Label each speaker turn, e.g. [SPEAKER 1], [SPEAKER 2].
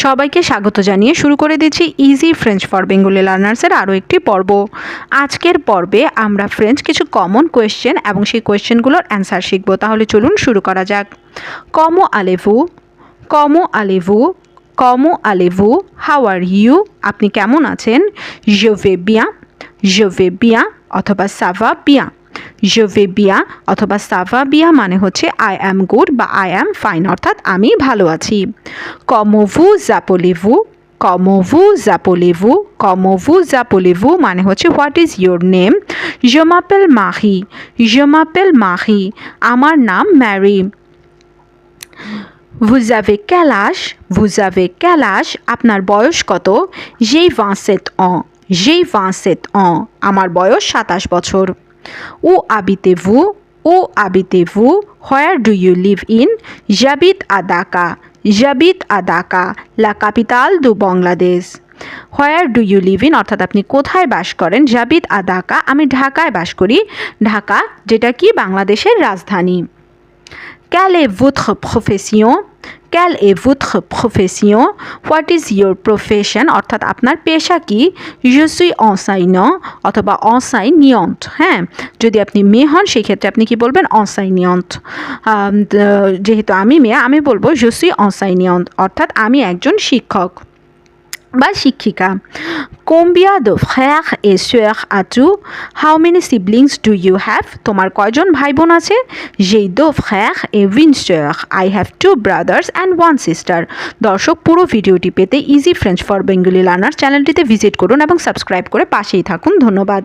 [SPEAKER 1] সবাইকে স্বাগত জানিয়ে শুরু করে দিচ্ছি ইজি ফ্রেঞ্চ ফর বেঙ্গলি লার্নার্সের আরও একটি পর্ব। আজকের পর্বে আমরা ফ্রেঞ্চ কিছু কমন কোয়েশ্চেন এবং সেই কোয়েশ্চেনগুলোর অ্যান্সার শিখব। তাহলে চলুন শুরু করা যাক। কমো আলেভু, কমো আলেভু, কমো আলেভু, হাউ আর ইউ, আপনি কেমন আছেন। je vais bien, je vais bien অথবা ça va bien। je vais bien অথবা ça va bien মানে হচ্ছে আই অ্যাম গুড বা আই অ্যাম ফাইন, অর্থাৎ আমি ভালো আছি। comment vous appelez-vous, comment vous appelez-vous, comment vous appelez-vous মানে হচ্ছে what is your name. je m'appelle Marie, je m'appelle Marie, আমার নাম Mary. vous avez quel âge, vous avez quel âge, আপনার বয়স কত। j'ai 27 ans, j'ai 27 ans, আমার বয়স 27 বছর। où habitez-vous, où habitez-vous, where do you live in, j'habite à Dhaka, j'habite à Dhaka, la capitale du Bangladesh। where do you live in অর্থাৎ আপনি কোথায় বাস করেন। j'habite à Dhaka, আমি ঢাকায় বাস করি। ঢাকা যেটা কি বাংলাদেশের রাজধানী। quelle est votre profession, quelle est votre profession, what is your profession অর্থাৎ আপনার পেশা কি। je suis enseignant অথবা enseignante, হ্যাঁ যদি আপনি মেয়ে হন সেই ক্ষেত্রে আপনি কি বলবেন enseignante। যেহেতু আমি মেয়ে আমি বলবো je suis enseignante অর্থাৎ আমি একজন শিক্ষক বা শিক্ষিকা। combien de frères et sœurs as-tu, how many siblings do you have, তোমার কয়জন ভাই বোন আছে। j'ai deux frères et une sœur, I have two brothers and one sister। দর্শক পুরো ভিডিওটি পেতে easy French for Bengali learner চ্যানেলটিতে ভিজিট করুন এবং সাবস্ক্রাইব করে পাশেই থাকুন। ধন্যবাদ।